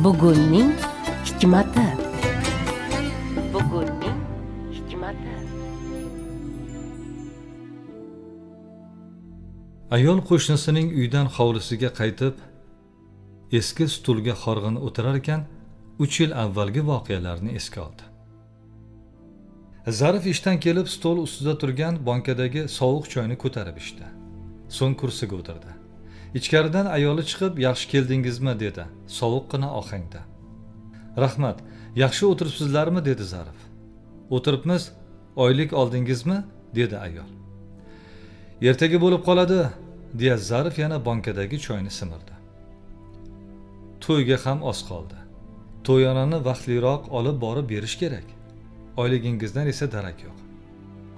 Bugunning hikmati. Bugunning hikmati. Ayol qo'shnisining uydan hovlisiga qaytib, eski stulga horg'in o'tirar ekan, 3 yil avvalgi voqealarni esga oldi. Zarif ishdan kelib stol ustida turgan bankadagi sovuq choyni ko'tarib ichdi. So'ng kursiga o'tirdi. Ichkaridan ayoli chiqib, "Yaxshi keldingizmi?" dedi, sovuqqina ohangda. "Rahmat, yaxshi o'tiribsizlarmi?" dedi Zarif. "O'tiribmiz, oylik oldingizmi?" dedi ayol. "Ertaga bo'lib qoladi", deya Zarif yana bankadagi choyni simirdi. "To'yga ham oz qoldi. To'yonani vaqtliroq olib borib berish kerak. Oyligingizdan esa darak yo'q.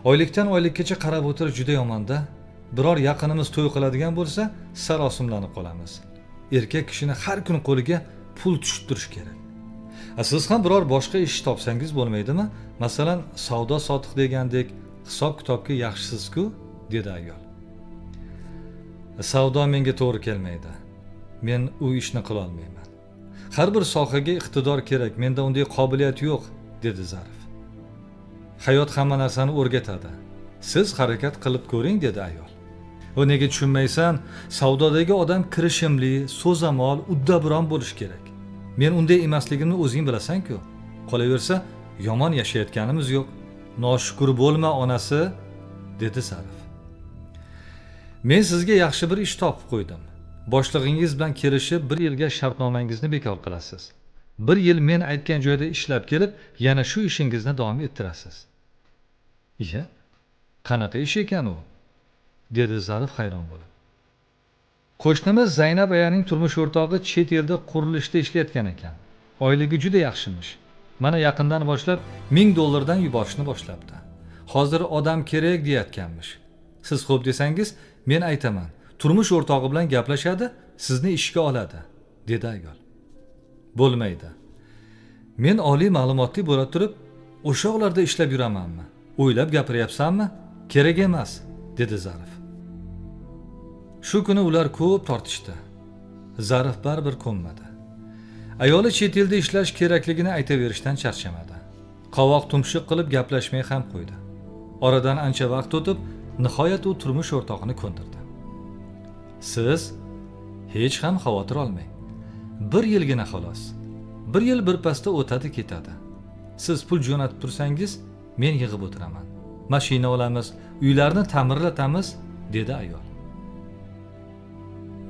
Oylikdan oylikkacha qarab o'tirish juda yomon-da. Biror yaqinimiz to'y qiladigan bo'lsa, sarosimlanib qolamiz. Erkak kishini har kun qo'liga pul tushittirish kerak. Siz ham biror boshqa ish topsangiz bo'lmaydimi? Masalan, savdo sotiq degandek, hisob-kitobga yaxshisiz-ku", dedi ayol. "Savdo menga to'g'ri kelmaydi. Men u ishni qila olmayman. Har bir sohaga iqtidor kerak, menda unday qobiliyat yo'q", dedi Zarif. "Hayot hamma narsani o'rgatadi. Siz harakat qilib ko'ring", dedi ayol. "O nega tushunmaysan? Savdodagi odam kirishimli, so'zamol, uddaburon bo'lish kerak. Men unday emasligimni o'zing bilasan-ku. Qolaversa, yomon yashayotganimiz yo'q. Noshukur bo'lma, onasi", dedi Zarif. "Men sizga yaxshi bir ish topib qo'ydim. Boshlig'ingiz bilan kelishib 1 yilga shartnomangizni bekor qilasiz. 1 yil men aytgan joyda ishlab kelib, yana shu ishingizni davom ettirasiz." "Iya, qanaqa ish ekan u?" dedi Zarif hayron bo'lib. "Qo'shnimiz Zaynab ayaning turmush o'rtog'i chet elda qurilishda ishlayotgan ekan. Oyligi juda yaxshimish. Mana yaqindan boshlab $1000 yuborishni boshlabdi. Hozir odam kerak deyotganmish. Siz xo'p desangiz, men aytaman. Turmush o'rtog'i bilan gaplashadi, sizni ishga oladi", dedi ayol. "Bo'lmaydi. Men oliy ma'lumotli bo'la turib, o'shoqlarda ishlab yuramanmi? O'ylab gapiryapsanmi? Kerak emas", dedi Zarif. Shu kuni ular ko'p tortishdi. Zarif baribir ko'nmadi. Ayoli chet elda ishlash kerakligini aytaverishdan charchamadi. Qovoq tumshuq qilib gaplashmay ham qo'ydi. Oradan ancha vaqt o'tib, nihoyat u turmush o'rtog'ini ko'ndirdi. "Siz hech ham xavotir olmang. 1 yilgina xolos. 1 yil birpasda o'tadi ketadi. Siz pul jo'natib tursangiz, men yig'ib o'tiraman. Mashina olamiz, uylarni ta'mirlatamiz", dedi ayol.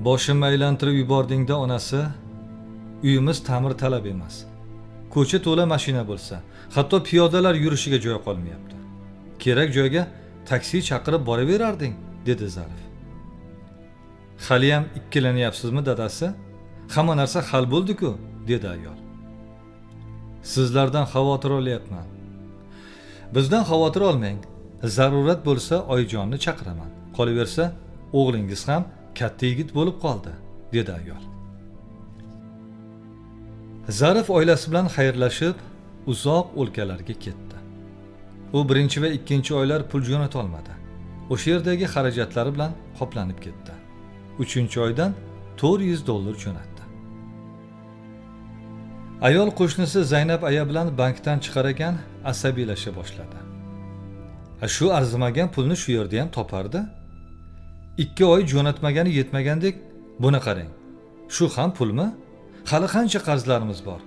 "Boshimni aylantirib yubordingda onasi. Uyimiz ta'mir talab emas. Ko'cha to'la mashina bo'lsa, hatto piyodalar yurishiga joy qolmayapti. Kerak joyga taksi chaqirib boraverarding", dedi Zarif. "Hali ham ikkilanyapsizmi dadasi? Hamma narsa hal bo'ldi-ku", dedi ayol. "Sizlardan xavotir olyapman." "Bizdan xavotir olmang. Zarurat bo'lsa oyjonni chaqiraman. Qolaversa, o'g'lingiz ham katta yigit bo'lib qoldi", dedi ayol. Zarif oilasi bilan xayrlashib, uzoq o'lkalarga ketdi. U 1 va 2 oylar pul jo'nata olmadi. O'sha yerdagi xarajatlari bilan qoplanib ketdi. 3-oydan $400 jo'natdi. Ayol qo'shnisi Zaynab aya bilan bankdan chiqar ekan, asabiylasha boshladi. "Shu arzimagan pulni shu yerda ham topardi. 2 oy jo'natmagani yetmagandek, buni qarang. Shu ham pulmi? Hali qancha qarzlarimiz bor.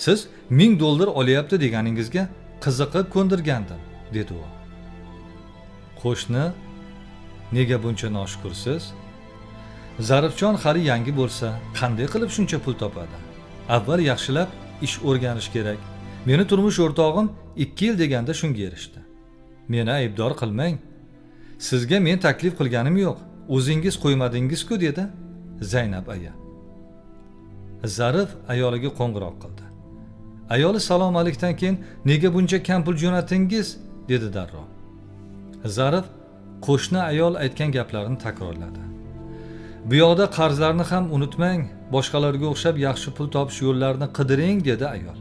Siz $1000 olyapti deganingizga qiziqib ko'ndirgandim", dedi u. "Qo'shni, nega buncha noshukursiz? Zarifjon hali yangi bo'lsa, qanday qilib shuncha pul topadi? Avval yaxshilab ish o'rganish kerak. Meni turmush o'rtog'im 2 yil deganda shunga erishdi. Meni aybdor qilmang. Sizga men taklif qilganim yo'q. O'zingiz qo'ymadingiz-ku", dedi Zaynab aya. Zarif ayoliga qo'ng'iroq qildi. Ayoli salom alikdan keyin, "Nega buncha kam pul jo'natdingiz?" dedi darrov. Zarif qo'shni ayol aytgan gaplarini takrorladi. "Bu yoqda qarzlarni ham unutmang, boshqalarga o'xshab yaxshi pul topish yo'llarini qidiring", dedi ayol.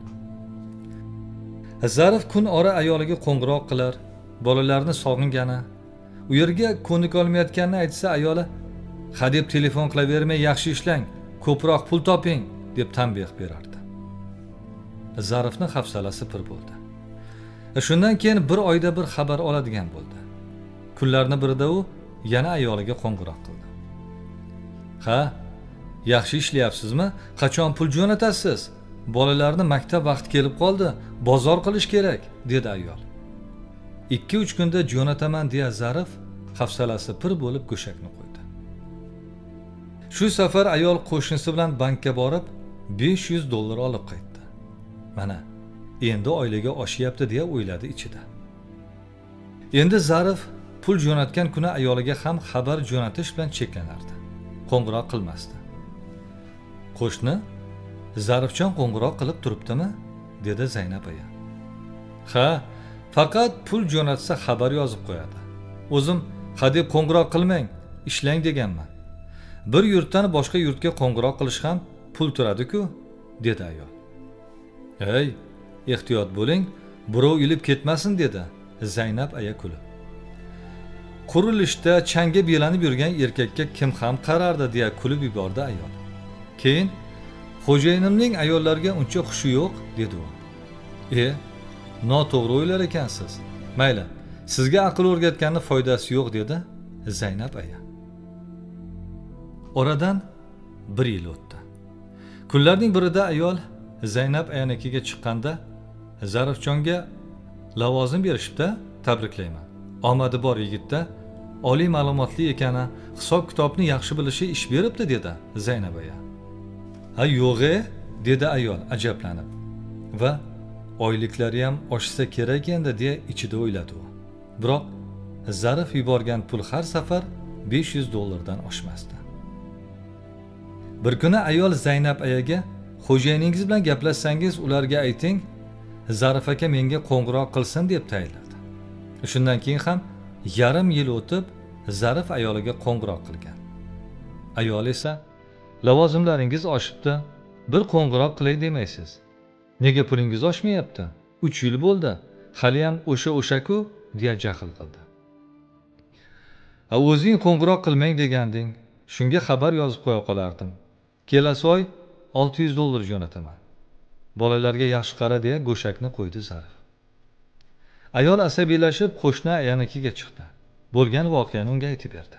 Zarif kun ora ayoliga qo'ng'iroq qilar, bolalarni sog'ingani, u yerga ko'nika olmayotganini aytsa, ayoli "Hadeb telefon qilavermay yaxshi ishlang, ko'proq pul toping", deb tanbeh berardi. Zarifni hafsalasi pir bo'ldi. Shundan keyin bir oyda bir xabar oladigan bo'ldi. Kunlarning birida u yana ayoliga qo'ng'iroq qildi. "Ha, yaxshi ishlayapsizmi? Qachon pul jo'natasiz? Bolalarni maktab vaqti kelib qoldi, bozor qilish kerak", dedi ayol. 2-3 kunda jo'nataman deya Zarif hafsalasi pir bo'lib go'shakni qo'ydi. Shu safar ayol qo'shnisi bilan bankka borib $500 olib qaytdi. Mana, endi oilaga oshyapti deya o'yladi ichida. Endi Zarif pul jo'natgan kuni ayoliga ham xabar jo'natish bilan cheklanardi. Qo'ng'iroq qilmasdi. "Qo'shni, Zarifjon qo'ng'iroq qilib turibdimi?" dedi Zaynab aya. "Ha, faqat pul jo'natsa xabar yozib qo'yadi. O'zim hadeb qo'ng'iroq qilmang, ishlang deganman. Bir yurtdan boshqa yurtga qo'ng'iroq qilish ham pul turadi-ku", dedi ayol. "Ey, ehtiyot bo'ling, birov ilib ketmasin", dedi Zaynab aya kulib. "Qurilishda changga belanib yurgan erkakka kim ham qarardi", deya kulib yubordi ayol. Keyin "Xo'jayinimning ayollarga uncha xushi yo'q", dedi u. Noto'g'ri o'ylar ekansiz. Mayli, sizga aql o'rgatganning foydasi yo'q", dedi Zaynab aya. Oradan 1 yil o'tdi. Kunlarning birida ayol Zaynab ayanikiga chiqqanda Zarifjonga lavozim berishibdi, tabriklayman. Omadi bor yigitda, oliy ma'lumotli ekani, hisob kitobni yaxshi bilishi ish beribdi, dedi Zaynab aya. "Ha, yo'q-e", dedi ayol ajablanib. Va oyliklari ham oshsa kerak endi deya ichida o'yladi u. Biroq Zarif yuborgan pul har safar $500 dan oshmasdi. Bir kuni ayol Zaynab ayaga "Xo'jayiningiz bilan gaplashsangiz ularga ayting, Zarif aka menga qo'ng'iroq qilsin", deb tayinladi. Shundan keyin ham yarim yil o'tib Zarif ayoliga qo'ng'iroq qilgan. Ayol esa "Lavozimlaringiz oshibdi, bir qo'ng'iroq qilay demaysiz. Nega pulingiz oshmayapti? 3 yil bo'ldi, hali ham o'sha-ku", deya jahl qildi. "O'zing qo'ng'iroq qilmang deganding, shunga xabar yozib qo'ya qolardim. Kelasi oy $600 jo'nataman. Bolalarga yaxshi qara", deya go'shakni qo'ydi Zarif. Ayol asabiylashib qo'shni ayanikiga chiqdi. Bo'lgan voqeani unga aytib berdi.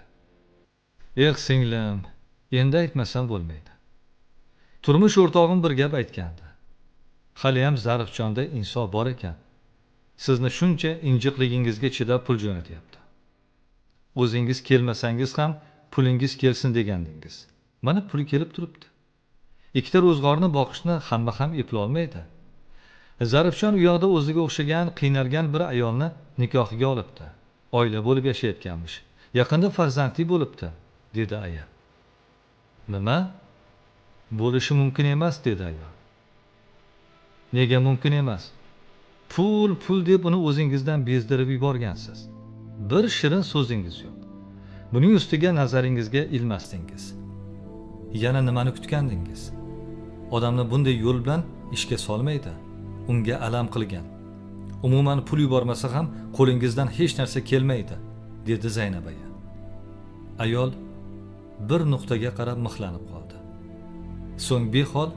"Singlim, endi aytmasam bo'lmaydi. Turmush o'rtog'im bir gap aytgandi. Hali ham Zarifjonda insof bor ekan. Sizni shuncha injiqligingizga chidab pul jo'natyapti. O'zingiz kelmasangiz ham pulingiz kelsin degandingiz. Mana pul kelib turibdi. Ikkita ro'zg'orni boqishni hamma ham eplolmaydi. Zarifjon u yoqda o'ziga o'xshagan, qiynalgan bir ayolni nikohiga olibdi. Oila bo'lib yashayotganmish. Yaqinda farzandli bo'libdi", dedi aya. "Nima? Bo'lishi mumkin emas", dedi ayol. "Nega mumkin emas? Pul deb uni o'zingizdan bezdirib yuborgansiz. Bir shirin so'zingiz yo'q. Buning ustiga nazaringizga ilmasdingiz. Yana nimani kutgandingiz? Odamni bunday yo'l bilan ishga solmaydi. Unga alam qilgan. Umuman pul yubormasa ham qo'lingizdan hech narsa kelmaydi", dedi Zaynab aya. Ayol bir nuqtaga qarab mixlanib qoldi. So'ng behol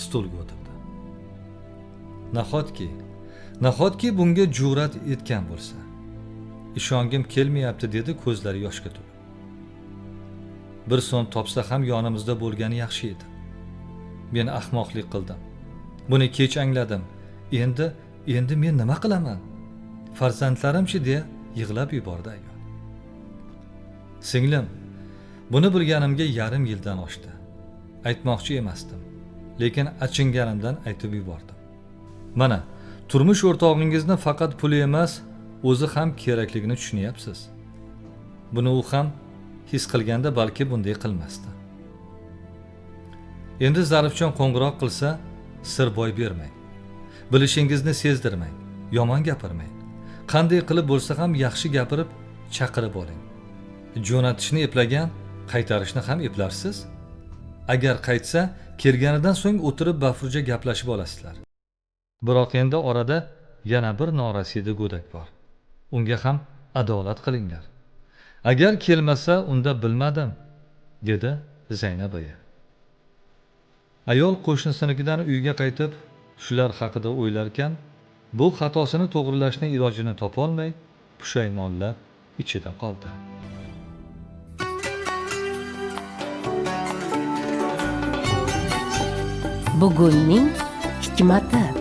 stulga o'tirdi. Nahotki bunga jur'at etgan bo'lsa. Ishongim kelmayapti", dedi ko'zlari yoshga to'lib. "Bir so'm topsa ham yonimizda bo'lgani yaxshi edi. Men ahmoqlik qildim. Buni kech angladim. Endi men nima qilaman? Farzandlarim-chi", deya yig'lab yubordi ayol. "Singlim, buni bilganimga yarim yildan oshdi. Aytmoqchi emasdim, lekin achinganimdan aytib yubordim. Mana, turmush o'rtog'ingizni faqat puli emas, o'zi ham kerakligini tushunyapsiz. Buni u ham his qilganda balki bunday qilmasdi. Endi Zarifjon qo'ng'iroq qilsa, sir boy bermang. Bilishingizni sezdirmang, yomon gapirmang. Qanday qilib bo'lsa ham yaxshi gapirib chaqirib oling. Jo'natishni eplagan, qaytarishni ham eplarsiz. Agar qaytsa, kelganidan so'ng o'tirib bafurja gaplashib olasizlar. Biroq endi orada yana bir norasida go'dak bor. Unga ham adolat qilinglar. Agar kelmasa, unda bilmadim", dedi Zaynab aya. Ayol qo'shnisinikidan uyga qaytib, shular haqida o'ylarkan, bu xatosini to'g'rilashning ilojini topolmay pushaymonlar ichida qoldi. Bugunning hikmati.